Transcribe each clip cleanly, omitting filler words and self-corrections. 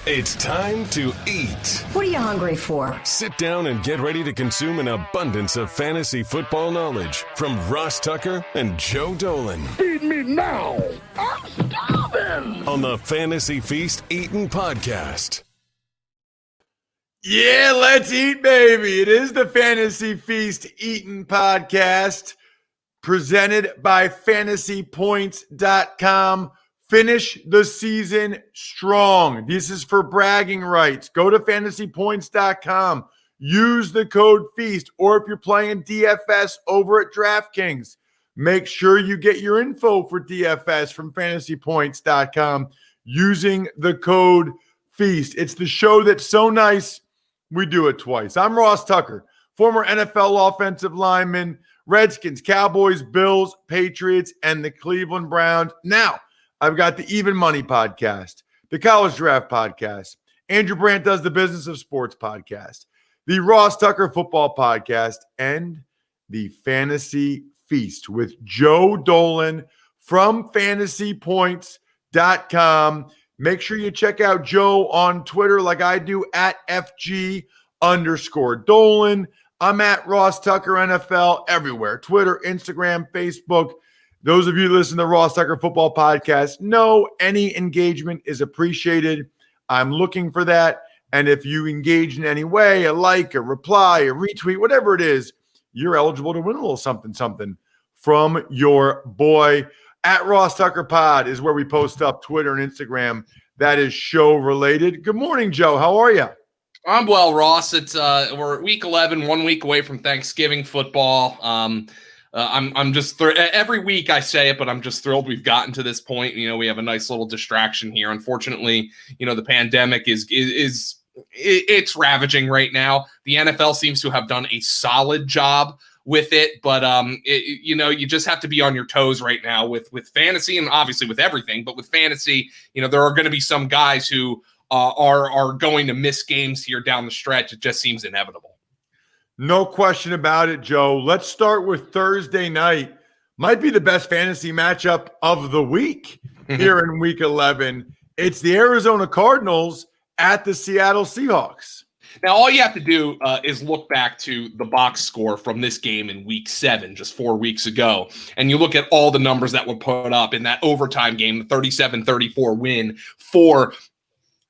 It's time to eat. What are you hungry for? Sit down and get ready to consume an abundance of fantasy football knowledge from Ross Tucker and Joe Dolan. Feed me now. I'm starving. On the Fantasy Feast Eatin' Podcast. Yeah, let's eat, baby. It is the Fantasy Feast Eatin' Podcast presented by FantasyPoints.com. Finish the season strong. This is for bragging rights. Go to FantasyPoints.com. Use the code FEAST. Or if you're playing DFS over at DraftKings, make sure you get your info for DFS from FantasyPoints.com using the code FEAST. It's the show that's so nice, we do it twice. I'm Ross Tucker, former NFL offensive lineman, Redskins, Cowboys, Bills, Patriots, and the Cleveland Browns. Now, I've got the Even Money podcast, the College Draft podcast. Andrew Brandt does the Business of Sports podcast, the Ross Tucker football podcast, and the Fantasy Feast with Joe Dolan from FantasyPoints.com. Make sure you check out Joe on Twitter like I do at FG_Dolan. I'm at Ross Tucker NFL everywhere, Twitter, Instagram, Facebook. Those of you who listen to the Ross Tucker Football Podcast know any engagement is appreciated. I'm looking for that. And if you engage in any way, a like, a reply, a retweet, whatever it is, you're eligible to win a little something from your boy. At Ross Tucker Pod is where we post up Twitter and Instagram. That is show related. Good morning, Joe. How are you? I'm well, Ross. It's we're week 11, 1 week away from Thanksgiving football. I'm just every week I say it, but I'm just thrilled we've gotten to this point. You know, we have a nice little distraction here. Unfortunately, you know, the pandemic it's ravaging right now. The NFL seems to have done a solid job with it, but you know, you just have to be on your toes right now with fantasy and obviously with everything. But with fantasy, you know, there are going to be some guys who are going to miss games here down the stretch. It just seems inevitable. No question about it, Joe. Let's start with Thursday night. Might be the best fantasy matchup of the week here in week 11. It's the Arizona Cardinals at the Seattle Seahawks. Now, all you have to do is look back to the box score from this game in week 7, just 4 weeks ago, and you look at all the numbers that were put up in that overtime game, the 37-34 win for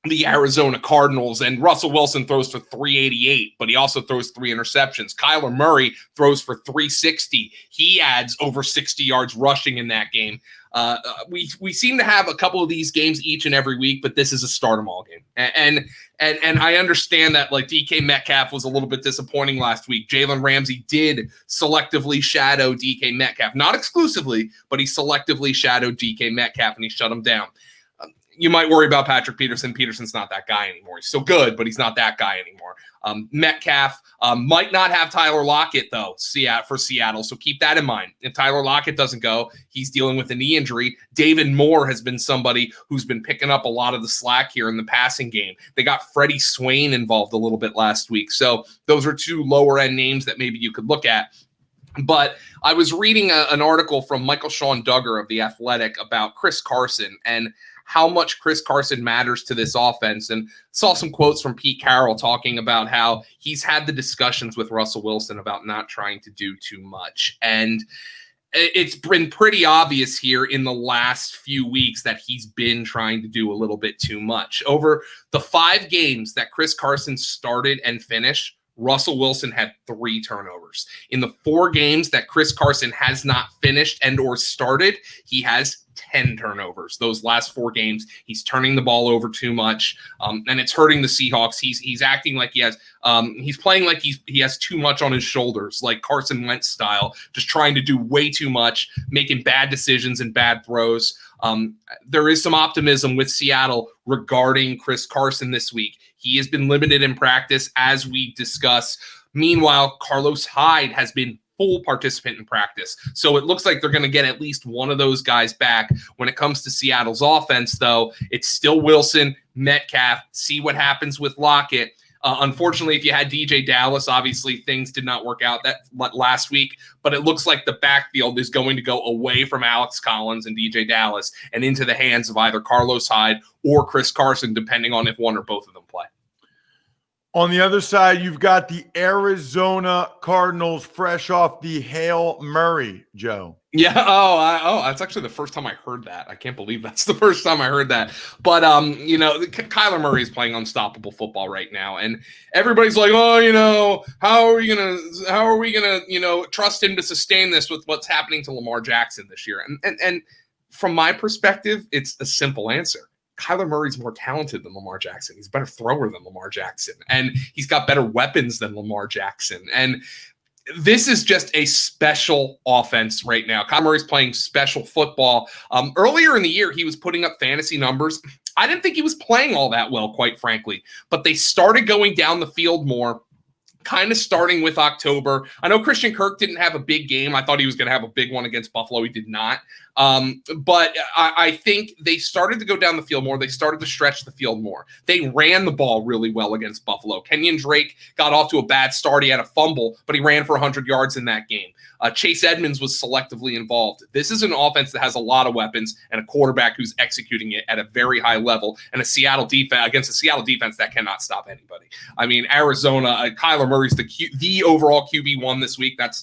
the Arizona Cardinals. And Russell Wilson throws for 388, but he also throws 3 interceptions. Kyler Murray throws for 360. He adds over 60 yards rushing in that game. We seem to have a couple of these games each and every week, but this is a start 'em all game. And I understand that like DK Metcalf was a little bit disappointing last week. Jalen Ramsey did selectively shadow DK Metcalf, not exclusively, but he selectively shadowed DK Metcalf and he shut him down. You might worry about Patrick Peterson. Peterson's not that guy anymore. He's still good, but he's not that guy anymore. Metcalf might not have Tyler Lockett, though, for Seattle, so keep that in mind. If Tyler Lockett doesn't go, he's dealing with a knee injury. David Moore has been somebody who's been picking up a lot of the slack here in the passing game. They got Freddie Swain involved a little bit last week, so those are 2 lower-end names that maybe you could look at. But I was reading an article from Michael Sean Duggar of The Athletic about Chris Carson and how much Chris Carson matters to this offense, and saw some quotes from Pete Carroll talking about how he's had the discussions with Russell Wilson about not trying to do too much. And it's been pretty obvious here in the last few weeks that he's been trying to do a little bit too much. Over the 5 games that Chris Carson started and finished, Russell Wilson had 3 turnovers. In the 4 games that Chris Carson has not finished and or started, he has 10 turnovers. Those last 4 games, he's turning the ball over too much, and it's hurting the Seahawks. He's acting like he has, he's playing like he has too much on his shoulders, like Carson Wentz style, just trying to do way too much, making bad decisions and bad throws. There is some optimism with Seattle regarding Chris Carson this week. He has been limited in practice, as we discuss. Meanwhile, Carlos Hyde has been full participant in practice. So it looks like they're going to get at least one of those guys back. When it comes to Seattle's offense, though, it's still Wilson, Metcalf, see what happens with Lockett. Unfortunately, if you had DJ Dallas, obviously things did not work out that last week, but it looks like the backfield is going to go away from Alex Collins and DJ Dallas and into the hands of either Carlos Hyde or Chris Carson, depending on if one or both of them play. On the other side, you've got the Arizona Cardinals fresh off the Hail Murray, Joe. Yeah. That's actually the first time I heard that. I can't believe that's the first time I heard that. But, Kyler Murray is playing unstoppable football right now. And everybody's like, how are we going to, trust him to sustain this with what's happening to Lamar Jackson this year? And from my perspective, it's a simple answer. Kyler Murray's more talented than Lamar Jackson. He's a better thrower than Lamar Jackson. And he's got better weapons than Lamar Jackson. And this is just a special offense right now. Kyler Murray's playing special football. Earlier in the year, he was putting up fantasy numbers. I didn't think he was playing all that well, quite frankly. But they started going down the field more, kind of starting with October. I know Christian Kirk didn't have a big game. I thought he was going to have a big one against Buffalo. He did not. But I think they started to go down the field more. They started to stretch the field more. They ran the ball really well against Buffalo. Kenyon Drake got off to a bad start. He had a fumble, but he ran for 100 yards in that game. Chase Edmonds was selectively involved. This is an offense that has a lot of weapons and a quarterback who's executing it at a very high level, and a Seattle defense against a Seattle defense that cannot stop anybody. I mean, Arizona, Kyler Murray's the overall QB1 this week. That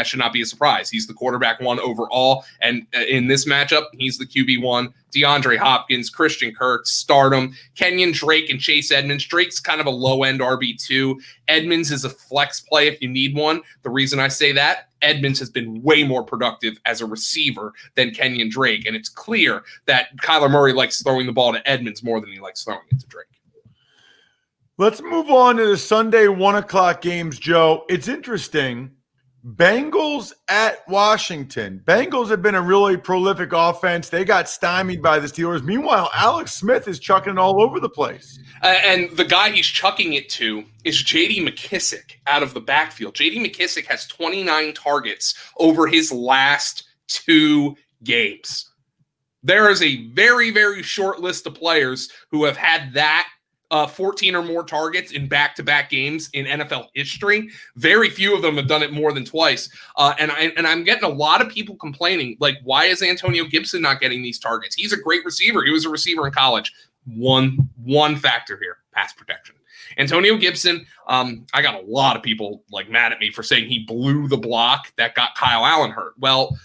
should not be a surprise. He's the quarterback one overall, and in this matchup, he's the QB1. DeAndre Hopkins, Christian Kirk, stardom, Kenyon Drake, and Chase Edmonds. Drake's kind of a low-end RB2. Edmonds is a flex play if you need one. The reason I say that, Edmonds has been way more productive as a receiver than Kenyon Drake, and it's clear that Kyler Murray likes throwing the ball to Edmonds more than he likes throwing it to Drake. Let's move on to the Sunday 1 o'clock games, Joe. It's interesting. Bengals at Washington. Bengals have been a really prolific offense. They got stymied by the Steelers. Meanwhile, Alex Smith is chucking it all over the place. And the guy he's chucking it to is J.D. McKissic out of the backfield. J.D. McKissic has 29 targets over his last 2 games. There is a very, very short list of players who have had that 14 or more targets in back-to-back games in NFL history. Very few of them have done it more than twice. And I'm getting a lot of people complaining, like, why is Antonio Gibson not getting these targets? He's a great receiver. He was a receiver in college. One factor here, pass protection. Antonio Gibson, I got a lot of people mad at me for saying he blew the block that got Kyle Allen hurt. Well,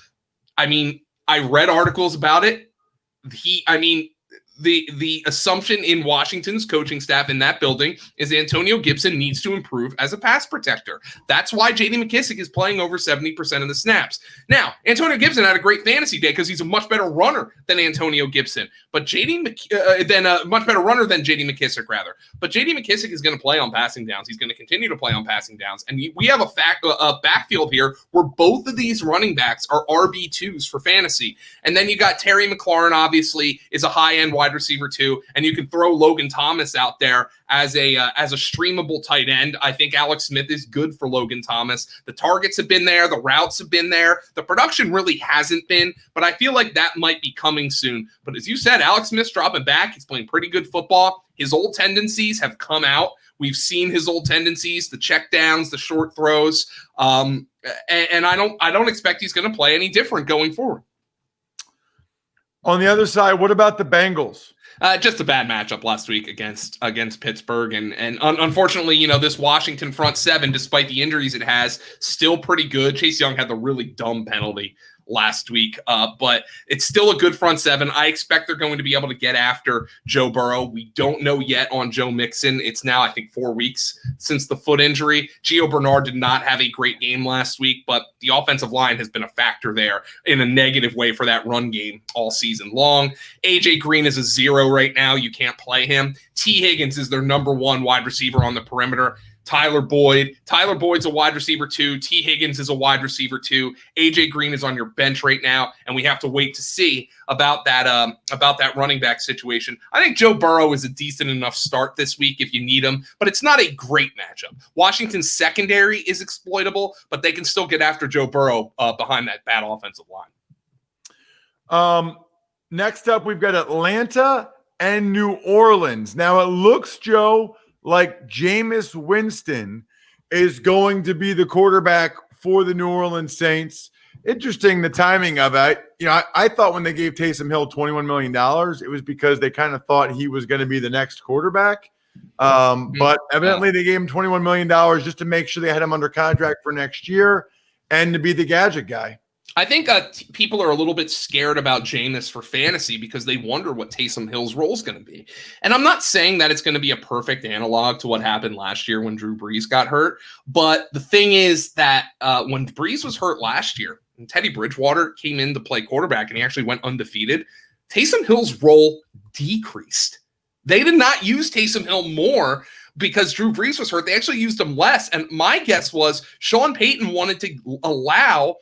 I read articles about it. The assumption in Washington's coaching staff in that building is Antonio Gibson needs to improve as a pass protector. That's why J.D. McKissic is playing over 70% of the snaps. Now, Antonio Gibson had a great fantasy day because he's a much better runner than Antonio Gibson, but much better runner than J.D. McKissic, rather. But J.D. McKissic is going to play on passing downs. He's going to continue to play on passing downs, and we have a backfield here where both of these running backs are RB2s for fantasy. And then you got Terry McLaurin, obviously, is a high-end wide receiver too, and you can throw Logan Thomas out there as a streamable tight end. I think Alex Smith is good for Logan Thomas. The targets have been there, the routes have been there. The production really hasn't been, but I feel like that might be coming soon. But as you said, Alex Smith's dropping back. He's playing pretty good football. His old tendencies have come out. We've seen his old tendencies, the check downs, the short throws, and I don't expect he's going to play any different going forward. On the other side, what about the Bengals? Just a bad matchup last week against Pittsburgh. And unfortunately, this Washington front seven, despite the injuries it has, still pretty good. Chase Young had the really dumb penalty last week, but it's still a good front seven. I expect they're going to be able to get after Joe Burrow. We don't know yet on Joe Mixon. It's now, I think, 4 weeks since the foot injury. Gio Bernard did not have a great game last week, but the offensive line has been a factor there in a negative way for that run game all season long. AJ Green is a 0 right now. You can't play him. T. Higgins is their number 1 wide receiver on the perimeter. Tyler Boyd's a wide receiver 2. T. Higgins is a wide receiver 2. AJ Green is on your bench right now, and we have to wait to see about that running back situation. I think Joe Burrow is a decent enough start this week if you need him, but it's not a great matchup. Washington's secondary is exploitable, but they can still get after Joe Burrow behind that bad offensive line. Next up, we've got Atlanta and New Orleans. Now, it looks, Joe, like Jameis Winston is going to be the quarterback for the New Orleans Saints. Interesting, the timing of it. I thought when they gave Taysom Hill $21 million, it was because they kind of thought he was going to be the next quarterback. But evidently they gave him $21 million just to make sure they had him under contract for next year and to be the gadget guy. I think people are a little bit scared about Jameis for fantasy because they wonder what Taysom Hill's role is going to be. And I'm not saying that it's going to be a perfect analog to what happened last year when Drew Brees got hurt. But the thing is that when Brees was hurt last year and Teddy Bridgewater came in to play quarterback and he actually went undefeated, Taysom Hill's role decreased. They did not use Taysom Hill more because Drew Brees was hurt. They actually used him less. And my guess was Sean Payton wanted to allow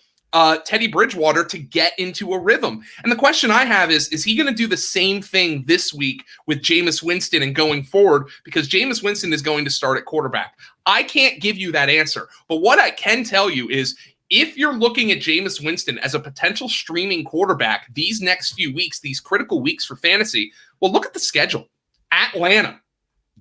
Teddy Bridgewater to get into a rhythm. And the question I have is he going to do the same thing this week with Jameis Winston and going forward? Because Jameis Winston is going to start at quarterback. I can't give you that answer. But what I can tell you is if you're looking at Jameis Winston as a potential streaming quarterback these next few weeks, these critical weeks for fantasy, well, look at the schedule. Atlanta,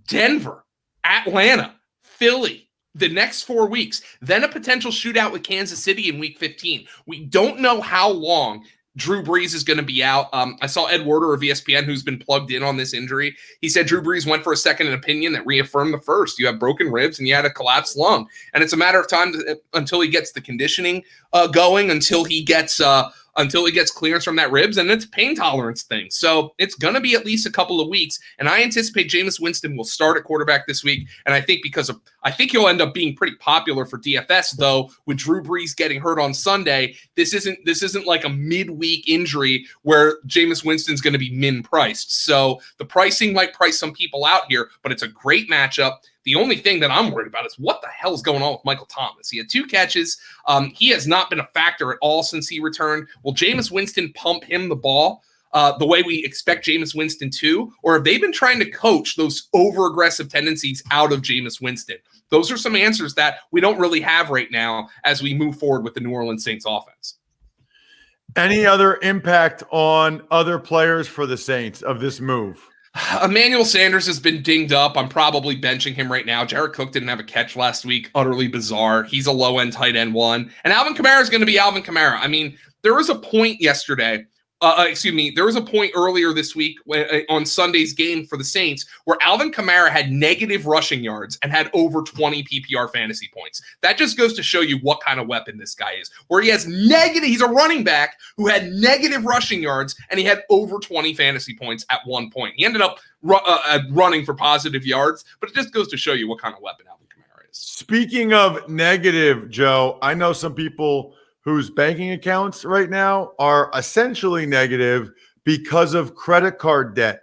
Denver, Atlanta, Philly. The next 4 weeks, then a potential shootout with Kansas City in week 15. We don't know how long Drew Brees is going to be out. I saw Ed Werder of ESPN, who's been plugged in on this injury. He said Drew Brees went for a second opinion that reaffirmed the first. You have broken ribs and you had a collapsed lung. And it's a matter of time until he gets the conditioning going, until he gets clearance from that ribs, and it's a pain tolerance thing. So it's going to be at least a couple of weeks, and I anticipate Jameis Winston will start at quarterback this week, and I think he'll end up being pretty popular for DFS, though, with Drew Brees getting hurt on Sunday. This isn't like a midweek injury where Jameis Winston's going to be min-priced. So the pricing might price some people out here, but it's a great matchup. The only thing that I'm worried about is what the hell is going on with Michael Thomas. He had 2 catches. He has not been a factor at all since he returned. Will Jameis Winston pump him the ball the way we expect Jameis Winston to? Or have they been trying to coach those over-aggressive tendencies out of Jameis Winston? Those are some answers that we don't really have right now as we move forward with the New Orleans Saints offense. Any other impact on other players for the Saints of this move? Emmanuel Sanders has been dinged up. I'm probably benching him right now. Jared Cook didn't have a catch last week. Utterly bizarre. He's a low-end tight end one. And Alvin Kamara is going to be Alvin Kamara. I mean, there was a point yesterday. There was a point earlier this week on Sunday's game for the Saints where Alvin Kamara had negative rushing yards and had over 20 PPR fantasy points. That just goes to show you what kind of weapon this guy is, where he has he's a running back who had negative rushing yards and he had over 20 fantasy points at one point. He ended up running for positive yards, but it just goes to show you what kind of weapon Alvin Kamara is. Speaking of negative, Joe, I know some people whose banking accounts right now are essentially negative because of credit card debt.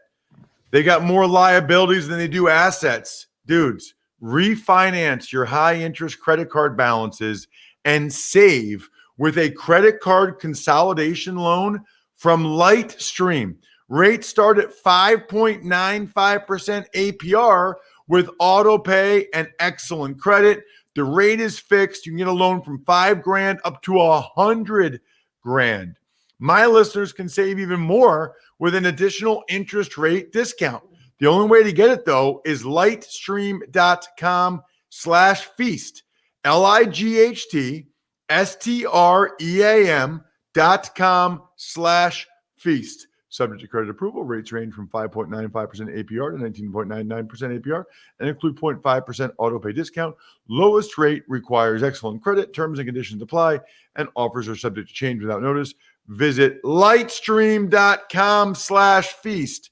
They got more liabilities than they do assets. Dudes, refinance your high-interest credit card balances and save with a credit card consolidation loan from Lightstream. Rates start at 5.95% APR with auto pay and excellent credit. The rate is fixed. You can get a loan from $5,000 up to $100,000. My listeners can save even more with an additional interest rate discount. The only way to get it, though, is lightstream.com/feast. lightstream.com/feast. Subject to credit approval. Rates range from 5.95% APR to 19.99% APR and include 0.5% auto pay discount. Lowest rate requires excellent credit. Terms and conditions apply, and offers are subject to change without notice. Visit lightstream.com/feast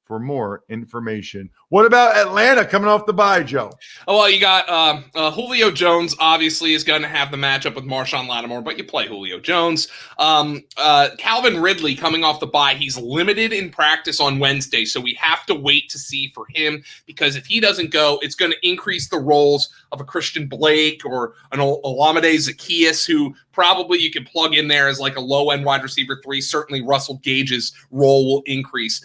for more information. What about Atlanta coming off the bye, Joe? Oh, well, you got Julio Jones obviously is going to have the matchup with Marshawn Lattimore, but you play Julio Jones. Calvin Ridley coming off the bye. He's limited in practice on Wednesday, so we have to wait to see for him because if he doesn't go, it's going to increase the roles of a Christian Blake or an Olamide Zaccheaus, who probably you can plug in there as like a low-end wide receiver 3. Certainly Russell Gage's role will increase.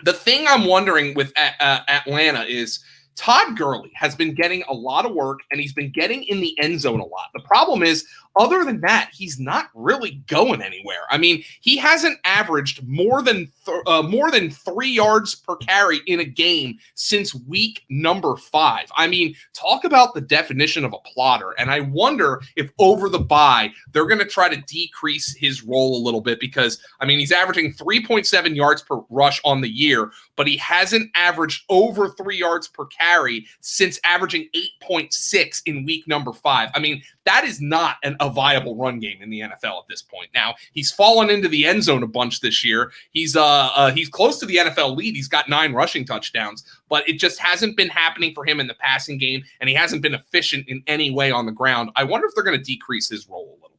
The thing I'm wondering with Atlanta is Todd Gurley has been getting a lot of work, and he's been getting in the end zone a lot. The problem is other than that, he's not really going anywhere. I mean, he hasn't averaged more than 3 yards per carry in a game since week number 5. I mean, talk about the definition of a plotter. And I wonder if over the bye, they're going to try to decrease his role a little bit because, I mean, he's averaging 3.7 yards per rush on the year, but he hasn't averaged over 3 yards per carry since averaging 8.6 in week number 5. I mean, that is not a viable run game in the NFL at this point. Now, he's fallen into the end zone a bunch this year. He's close to the NFL lead. He's got 9 rushing touchdowns, but it just hasn't been happening for him in the passing game, and he hasn't been efficient in any way on the ground. I wonder if they're going to decrease his role a little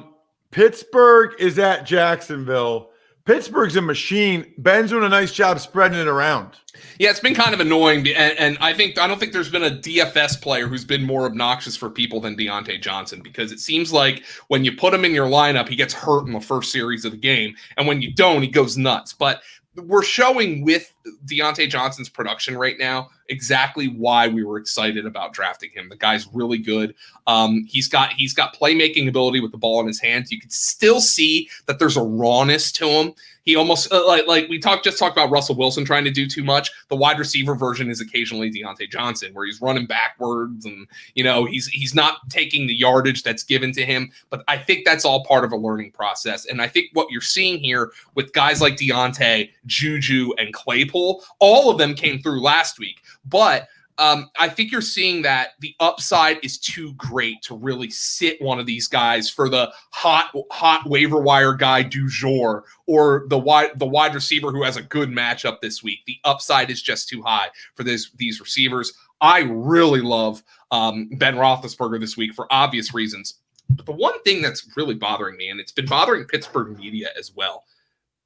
bit. Pittsburgh is at Jacksonville. Pittsburgh's a machine. Ben's doing a nice job spreading it around. Yeah, it's been kind of annoying, and I don't think there's been a DFS player who's been more obnoxious for people than Deontay Johnson, because it seems like when you put him in your lineup, he gets hurt in the first series of the game, and when you don't, he goes nuts. But we're showing with Deontay Johnson's production right now exactly why we were excited about drafting him. The guy's really good. He's got playmaking ability with the ball in his hands. You can still see that there's a rawness to him. He almost like we talked about Russell Wilson trying to do too much. The wide receiver version is occasionally Deontay Johnson, where he's running backwards and he's not taking the yardage that's given to him. But I think that's all part of a learning process. And I think what you're seeing here with guys like Deontay, Juju, and Claypool, all of them came through last week. But I think you're seeing that the upside is too great to really sit one of these guys for the hot waiver wire guy du jour or the wide receiver who has a good matchup this week. The upside is just too high for these receivers. I really love Ben Roethlisberger this week for obvious reasons. But the one thing that's really bothering me, and it's been bothering Pittsburgh media as well,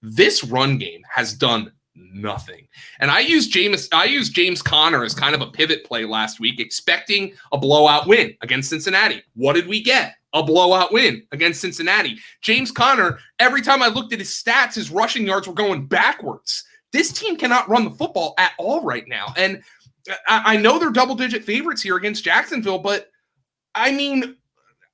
this run game has done nothing. And I used James Conner as kind of a pivot play last week, expecting a blowout win against Cincinnati. What did we get? A blowout win against Cincinnati. James Conner, every time I looked at his stats, his rushing yards were going backwards. This team cannot run the football at all right now. And I know they're double-digit favorites here against Jacksonville, but I mean,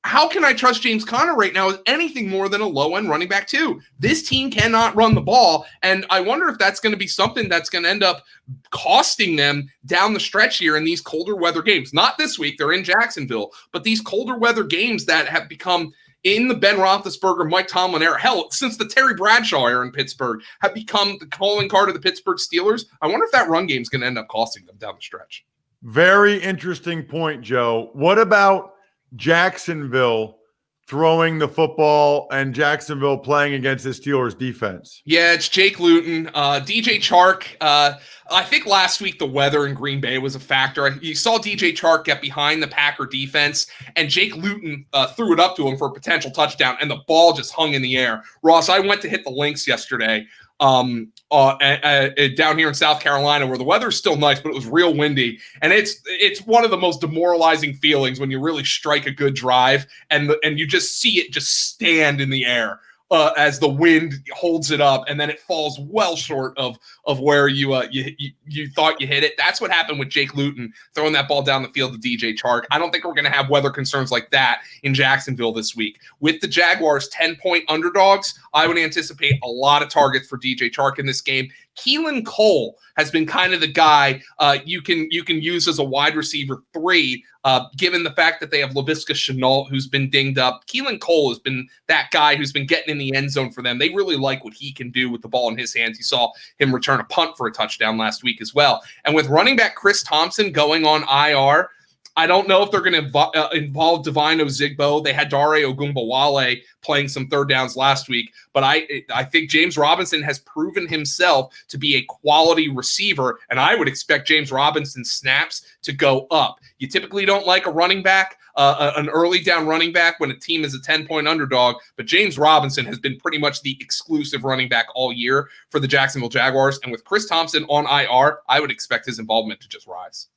how can I trust James Conner right now as anything more than a low-end running back too? This team cannot run the ball, and I wonder if that's going to be something that's going to end up costing them down the stretch here in these colder weather games. Not this week, they're in Jacksonville, but these colder weather games that have become in the Ben Roethlisberger, Mike Tomlin era, hell, since the Terry Bradshaw era in Pittsburgh, have become the calling card of the Pittsburgh Steelers. I wonder if that run game is going to end up costing them down the stretch. Very interesting point, Joe. What about Jacksonville throwing the football and Jacksonville playing against the Steelers defense? Yeah, it's Jake Luton, DJ Chark. I think last week the weather in Green Bay was a factor. You saw DJ Chark get behind the Packer defense, and Jake Luton threw it up to him for a potential touchdown, and the ball just hung in the air. Ross, I went to hit the links yesterday down here in South Carolina, where the weather's still nice, but it was real windy. And it's one of the most demoralizing feelings when you really strike a good drive and you just see it just stand in the air as the wind holds it up, and then it falls well short of where you thought you hit it. That's what happened with Jake Luton throwing that ball down the field to DJ Chark. I don't think we're going to have weather concerns like that in Jacksonville this week. With the Jaguars 10-point underdogs, I would anticipate a lot of targets for DJ Chark in this game. Keelan Cole has been kind of the guy you can use as a wide receiver 3, given the fact that they have Laviska Shenault, who's been dinged up. Keelan Cole has been that guy who's been getting in the end zone for them. They really like what he can do with the ball in his hands. You saw him return a punt for a touchdown last week as well. And with running back Chris Thompson going on IR, I don't know if they're going to involve Divine Ozigbo. They had Dare Ogunbowale playing some third downs last week, but I think James Robinson has proven himself to be a quality receiver, and I would expect James Robinson's snaps to go up. You typically don't like a running back, an early down running back when a team is a 10-point underdog, but James Robinson has been pretty much the exclusive running back all year for the Jacksonville Jaguars, and with Chris Thompson on IR, I would expect his involvement to just rise.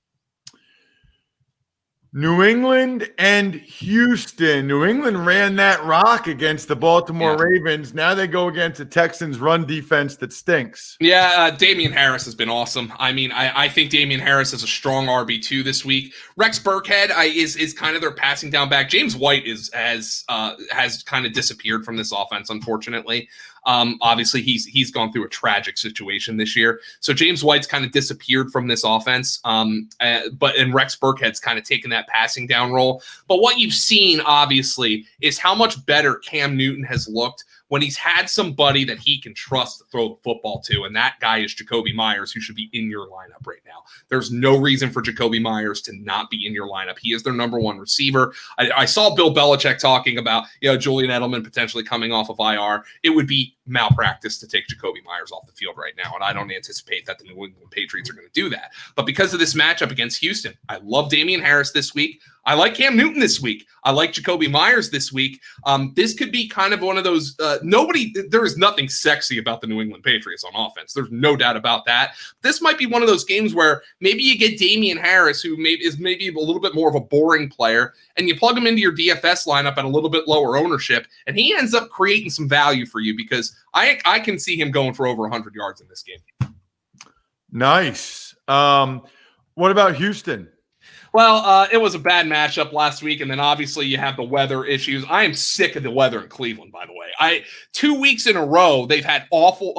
New England and Houston. New England ran that rock against the Baltimore Ravens. Now they go against the Texans' run defense that stinks. Yeah, Damian Harris has been awesome. I mean, I think Damian Harris is a strong RB2 this week. Rex Burkhead is kind of their passing down back. James White has kind of disappeared from this offense, unfortunately. Obviously, he's gone through a tragic situation this year. So James White's kind of disappeared from this offense. But Rex Burkhead's kind of taken that passing down role. But what you've seen, obviously, is how much better Cam Newton has looked when he's had somebody that he can trust to throw the football to, and that guy is Jacoby Myers, who should be in your lineup right now. There's no reason for Jacoby Myers to not be in your lineup. He is their number one receiver. I saw Bill Belichick talking about, Julian Edelman potentially coming off of IR. It would be malpractice to take Jacoby Myers off the field right now, and I don't anticipate that the New England Patriots are going to do that. But because of this matchup against Houston, I love Damian Harris this week. I like Cam Newton this week. I like Jacoby Myers this week. This could be kind of one of those, there is nothing sexy about the New England Patriots on offense. There's no doubt about that. This might be one of those games where maybe you get Damian Harris, who is maybe a little bit more of a boring player, and you plug him into your DFS lineup at a little bit lower ownership, and he ends up creating some value for you because I can see him going for over 100 yards in this game. Nice. What about Houston? Well, it was a bad matchup last week, and then obviously you have the weather issues. I am sick of the weather in Cleveland, by the way. 2 weeks in a row, they've had awful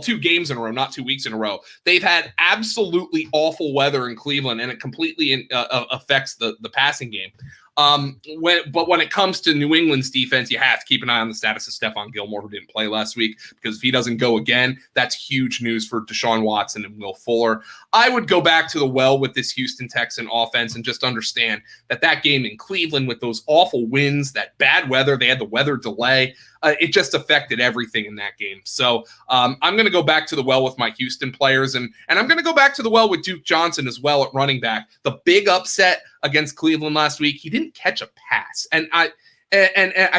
2 games in a row, not 2 weeks in a row. They've had absolutely awful weather in Cleveland, and it completely affects the passing game. When it comes to New England's defense, you have to keep an eye on the status of Stephon Gilmore, who didn't play last week, because if he doesn't go again, that's huge news for Deshaun Watson and Will Fuller. I would go back to the well with this Houston Texan offense and just understand that game in Cleveland with those awful winds, that bad weather, they had the weather delay. It just affected everything in that game. So I'm going to go back to the well with my Houston players, and I'm going to go back to the well with Duke Johnson as well at running back. The big upset against Cleveland last week, he didn't catch a pass, and I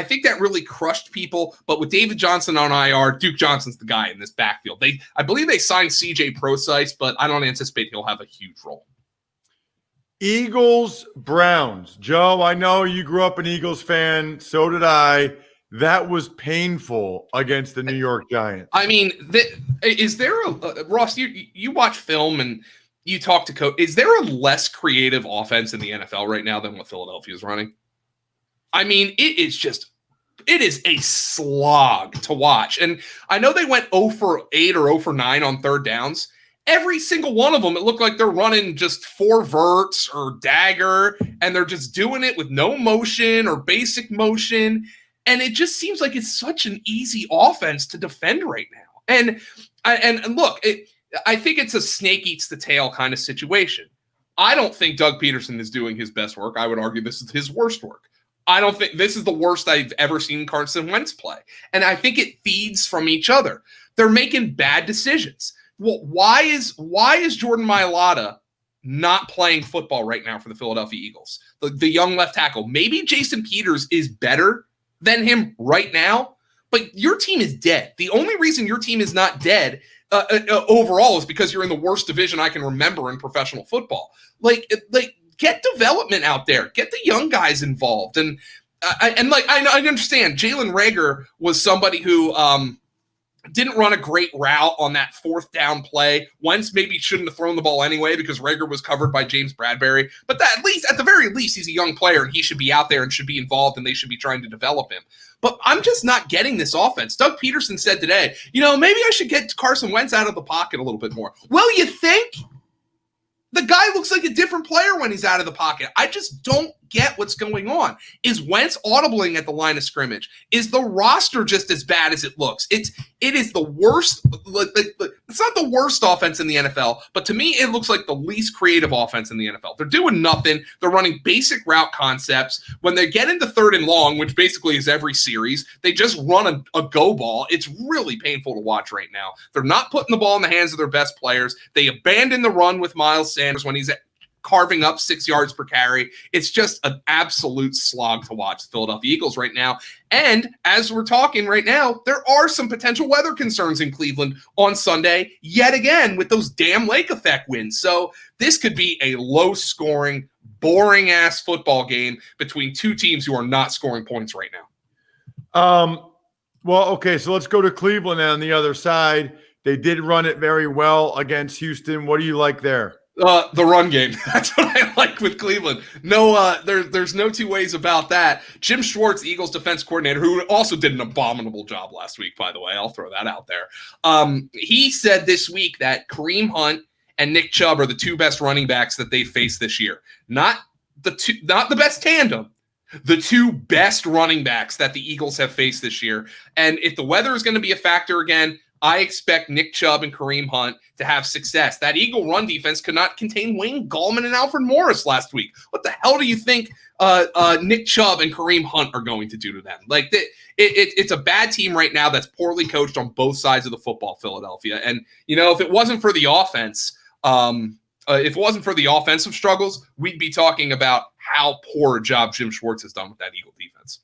think that really crushed people. But with David Johnson on IR, Duke Johnson's the guy in this backfield. I believe they signed CJ Prosise, but I don't anticipate he'll have a huge role. Eagles, Browns. Joe, I know you grew up an Eagles fan. So did I. That was painful against the New York Giants. I mean, is there Ross, you watch film and you talk to coach. Is there a less creative offense in the NFL right now than what Philadelphia is running? I mean, it is a slog to watch. And I know they went 0 for 8 or 0 for 9 on third downs. Every single one of them, it looked like they're running just 4 verts or dagger, and they're just doing it with no motion or basic motion. And it just seems like it's such an easy offense to defend right now. And look, I think it's a snake eats the tail kind of situation. I don't think Doug Peterson is doing his best work. I would argue this is his worst work. I don't think this is the worst I've ever seen Carson Wentz play. And I think it feeds from each other. They're making bad decisions. Well, why is Jordan Mailata not playing football right now for the Philadelphia Eagles? The young left tackle. Maybe Jason Peters is better than him right now, but your team is dead. The only reason your team is not dead overall is because you're in the worst division I can remember in professional football. Like get development out there, get the young guys involved, and I understand Jalen Reagor was somebody who didn't run a great route on that 4th down play. Wentz maybe shouldn't have thrown the ball anyway because Reagor was covered by James Bradbury. But at the very least, he's a young player and he should be out there and should be involved, and they should be trying to develop him. But I'm just not getting this offense. Doug Peterson said today, maybe I should get Carson Wentz out of the pocket a little bit more. Well, you think? The guy looks like a different player when he's out of the pocket. I just don't get what's going on. Is Wentz audibling at the line of scrimmage? Is the roster just as bad as it looks? It is the worst. It's not the worst offense in the NFL, but to me, it looks like the least creative offense in the NFL. They're doing nothing. They're running basic route concepts. When they get into 3rd and long, which basically is every series, they just run a go ball. It's really painful to watch right now. They're not putting the ball in the hands of their best players. They abandon the run with Miles Sanders when he's carving up 6 yards per carry. It's just an absolute slog to watch the Philadelphia Eagles right now. And as we're talking right now, there are some potential weather concerns in Cleveland on Sunday, yet again, with those damn lake effect winds. So this could be a low-scoring, boring ass football game between two teams who are not scoring points right now. Well, okay, so let's go to Cleveland on the other side. They did run it very well against Houston. What do you like there? The run game. That's what I like with Cleveland. No, there's no two ways about that. Jim Schwartz, Eagles defense coordinator, who also did an abominable job last week, by the way. I'll throw that out there. He said this week that Kareem Hunt and Nick Chubb are the two best running backs that they faced this year. Not the best tandem. The two best running backs that the Eagles have faced this year. And if the weather is going to be a factor again, I expect Nick Chubb and Kareem Hunt to have success. That Eagle run defense could not contain Wayne Gallman and Alfred Morris last week. What the hell do you think Nick Chubb and Kareem Hunt are going to do to them? Like, it's a bad team right now that's poorly coached on both sides of the football, Philadelphia. And, if it wasn't for the offense, if it wasn't for the offensive struggles, we'd be talking about how poor a job Jim Schwartz has done with that Eagle defense.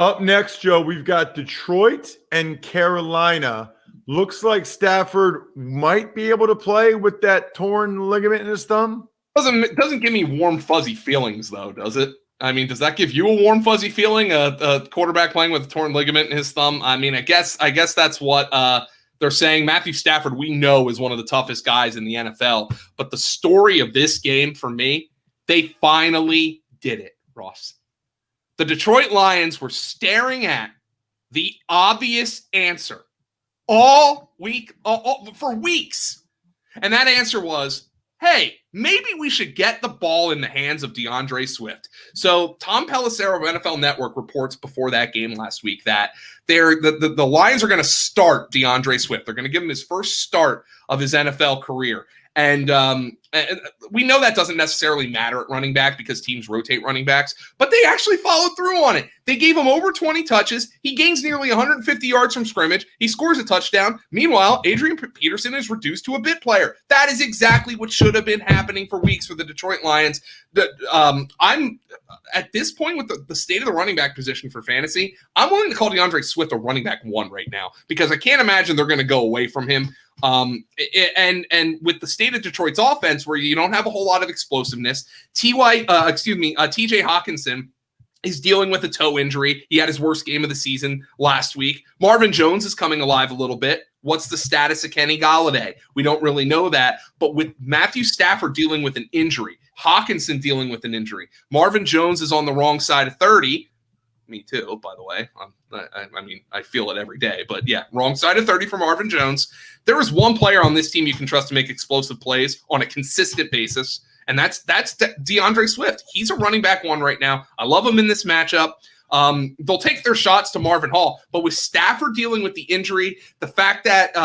Up next, Joe, we've got Detroit and Carolina. Looks like Stafford might be able to play with that torn ligament in his thumb. Doesn't give me warm, fuzzy feelings, though, does it? I mean, does that give you a warm, fuzzy feeling, a quarterback playing with a torn ligament in his thumb? I mean, I guess that's what they're saying. Matthew Stafford, we know, is one of the toughest guys in the NFL. But the story of this game, for me, they finally did it, Ross. The Detroit Lions were staring at the obvious answer all week, for weeks. And that answer was, hey, maybe we should get the ball in the hands of DeAndre Swift. So Tom Pelissero of NFL Network reports before that game last week that the Lions are going to start DeAndre Swift. They're going to give him his first start of his NFL career. And we know that doesn't necessarily matter at running back because teams rotate running backs, but they actually followed through on it. They gave him over 20 touches. He gains nearly 150 yards from scrimmage. He scores a touchdown. Meanwhile, Adrian Peterson is reduced to a bit player. That is exactly what should have been happening for weeks for the Detroit Lions. I'm at this point with the state of the running back position for fantasy, I'm willing to call DeAndre Swift a running back one right now because I can't imagine they're going to go away from him. And with the state of Detroit's offense, where you don't have a whole lot of explosiveness, TJ Hawkinson is dealing with a toe injury. He had his worst game of the season last week. Marvin Jones is coming alive a little bit. What's the status of Kenny Golladay? We don't really know that. But with Matthew Stafford dealing with an injury, Hawkinson dealing with an injury, Marvin Jones is on the wrong side of 30. Me too, by the way. I mean, I feel it every day. But yeah, wrong side of 30 for Marvin Jones. There is one player on this team you can trust to make explosive plays on a consistent basis, and that's DeAndre Swift. He's a running back one right now. I love him in this matchup. They'll take their shots to Marvin Hall, but with Stafford dealing with the injury, the fact that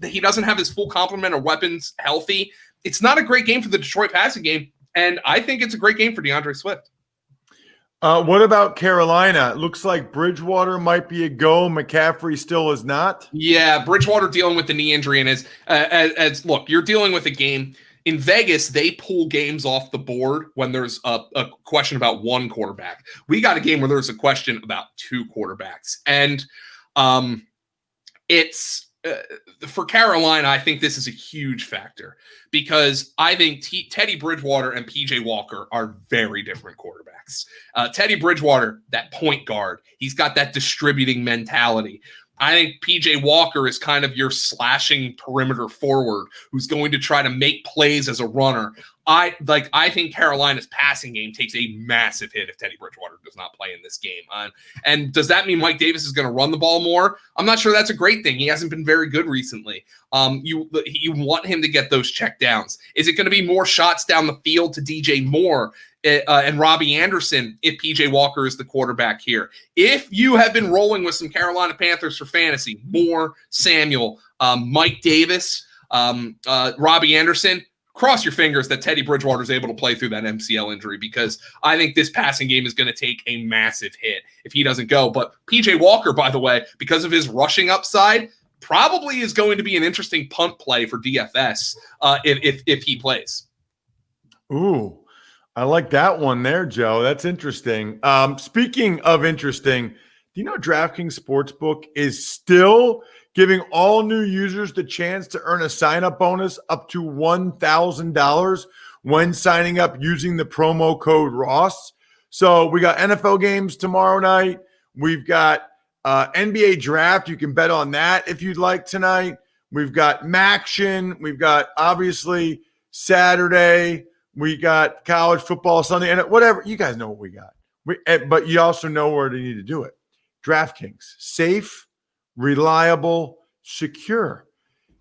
he doesn't have his full complement of weapons healthy, it's not a great game for the Detroit passing game, and I think it's a great game for DeAndre Swift. What about Carolina? It looks like Bridgewater might be a go. McCaffrey still is not. Yeah, Bridgewater dealing with the knee injury, and as look, you're dealing with a game. In Vegas, they pull games off the board when there's a question about one quarterback. We got a game where there's a question about two quarterbacks. And it's for Carolina, I think this is a huge factor because I think Teddy Bridgewater and PJ Walker are very different quarterbacks. Teddy Bridgewater, that point guard, he's got that distributing mentality. I think PJ Walker is kind of your slashing perimeter forward who's going to try to make plays as a runner. I think Carolina's passing game takes a massive hit if Teddy Bridgewater does not play in this game. And does that mean Mike Davis is going to run the ball more? I'm not sure that's a great thing. He hasn't been very good recently. You want him to get those check downs. Is it going to be more shots down the field to DJ Moore and Robbie Anderson if PJ Walker is the quarterback here? If you have been rolling with some Carolina Panthers for fantasy, Moore, Samuel, Mike Davis, Robbie Anderson, cross your fingers that Teddy Bridgewater is able to play through that MCL injury because I think this passing game is going to take a massive hit if he doesn't go. But PJ Walker, by the way, because of his rushing upside, probably is going to be an interesting punt play for DFS if he plays. Ooh, I like that one there, Joe. That's interesting. Speaking of interesting, do you know DraftKings Sportsbook is still giving all new users the chance to earn a sign-up bonus up to $1,000 when signing up using the promo code Ross. So we got NFL games tomorrow night. We've got NBA draft. You can bet on that if you'd like tonight. We've got Maction. We've got obviously Saturday. We got college football Sunday, and whatever. You guys know what we got. But you also know where you need to do it. DraftKings, safe, reliable, secure.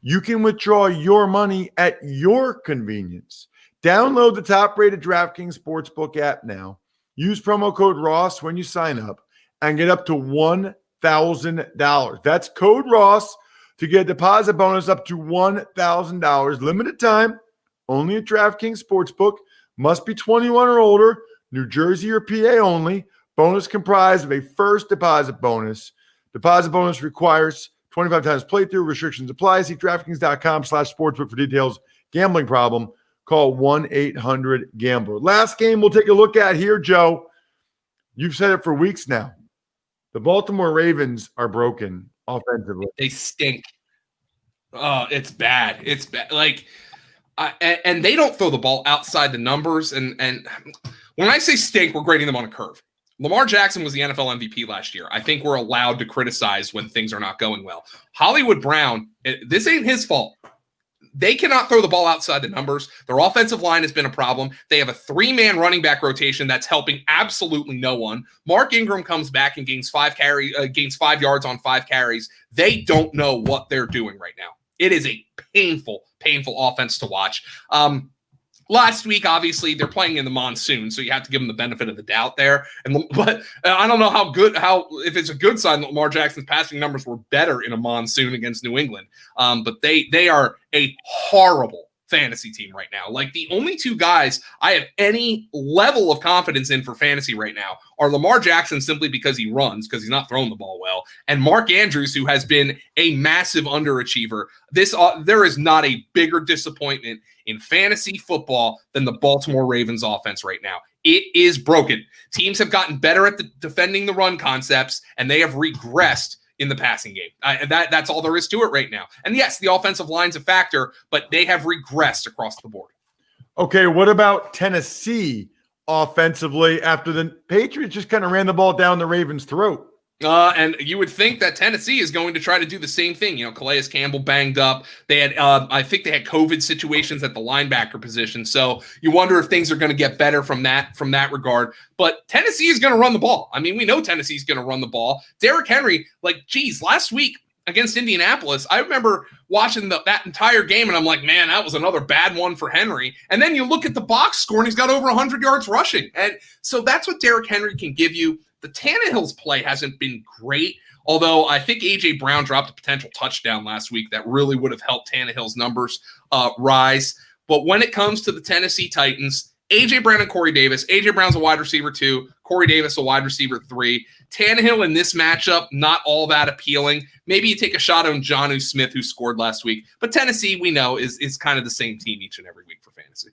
You can withdraw your money at your convenience. Download the top-rated DraftKings Sportsbook app now. Use promo code Ross when you sign up and get up to $1,000. That's code Ross to get a deposit bonus up to $1,000. Limited time, only at DraftKings Sportsbook. Must be 21 or older. New Jersey or PA only. Bonus comprised of a first deposit bonus. Deposit bonus requires 25 times playthrough. Restrictions apply. See DraftKings.com/sportsbook for details. Gambling problem? Call 1-800-GAMBLER. Last game we'll take a look at here, Joe. You've said it for weeks now. The Baltimore Ravens are broken offensively. They stink. It's bad. It's bad. And they don't throw the ball outside the numbers. And when I say stink, we're grading them on a curve. Lamar Jackson was the NFL MVP last year. I think we're allowed to criticize when things are not going well. Hollywood Brown, this ain't his fault. They cannot throw the ball outside the numbers. Their offensive line has been a problem. They have a 3-man running back rotation that's helping absolutely no one. Mark Ingram comes back and gains 5 yards on 5 carries. They don't know what they're doing right now. It is a painful offense to watch. Last week, obviously, they're playing in the monsoon, so you have to give them the benefit of the doubt there. But I don't know if it's a good sign that Lamar Jackson's passing numbers were better in a monsoon against New England. But they are a horrible fantasy team right now. Like, the only 2 guys I have any level of confidence in for fantasy right now are Lamar Jackson, simply because he runs, because he's not throwing the ball well, and Mark Andrews, who has been a massive underachiever. There is not a bigger disappointment in fantasy football than the Baltimore Ravens offense right now. It is broken. Teams have gotten better at defending the run concepts, and they have regressed in the passing game. That's all there is to it right now. And yes, the offensive line's a factor, but they have regressed across the board. Okay, what about Tennessee offensively after the Patriots just kind of ran the ball down the Ravens' throat? And you would think that Tennessee is going to try to do the same thing. Calais Campbell banged up. They had, I think they had COVID situations at the linebacker position. So you wonder if things are going to get better from that regard. But Tennessee is going to run the ball. I mean, we know Tennessee is going to run the ball. Derrick Henry, last week against Indianapolis, I remember watching that entire game, and I'm like, man, that was another bad one for Henry. And then you look at the box score, and he's got over 100 yards rushing. And so that's what Derrick Henry can give you. The Tannehill's play hasn't been great, although I think A.J. Brown dropped a potential touchdown last week that really would have helped Tannehill's numbers rise. But when it comes to the Tennessee Titans, A.J. Brown and Corey Davis, A.J. Brown's a wide receiver 2, Corey Davis a wide receiver 3. Tannehill in this matchup, not all that appealing.Maybe you take a shot on Jonnu Smith, who scored last week. But Tennessee, we know, is kind of the same team each and every week for fantasy.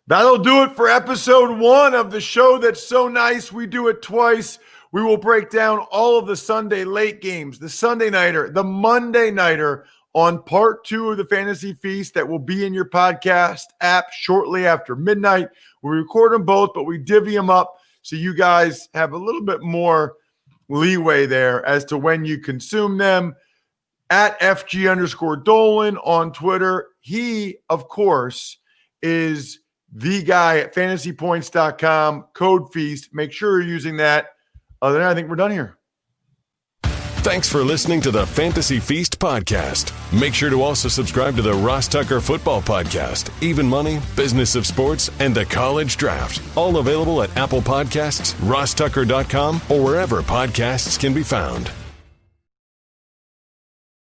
That'll do it for episode 1 of the show that's so nice we do it twice. We will break down all of the Sunday late games, the Sunday nighter, the Monday nighter on part 2 of the Fantasy Feast that will be in your podcast app shortly after midnight. We record them both, but we divvy them up so you guys have a little bit more leeway there as to when you consume them. At FG_Dolan on Twitter. He, of course, is the guy at fantasypoints.com, code FEAST. Make sure you're using that. Other than that, I think we're done here. Thanks for listening to the Fantasy Feast podcast. Make sure to also subscribe to the Ross Tucker Football Podcast, Even Money, Business of Sports, and the College Draft. All available at Apple Podcasts, rosstucker.com, or wherever podcasts can be found.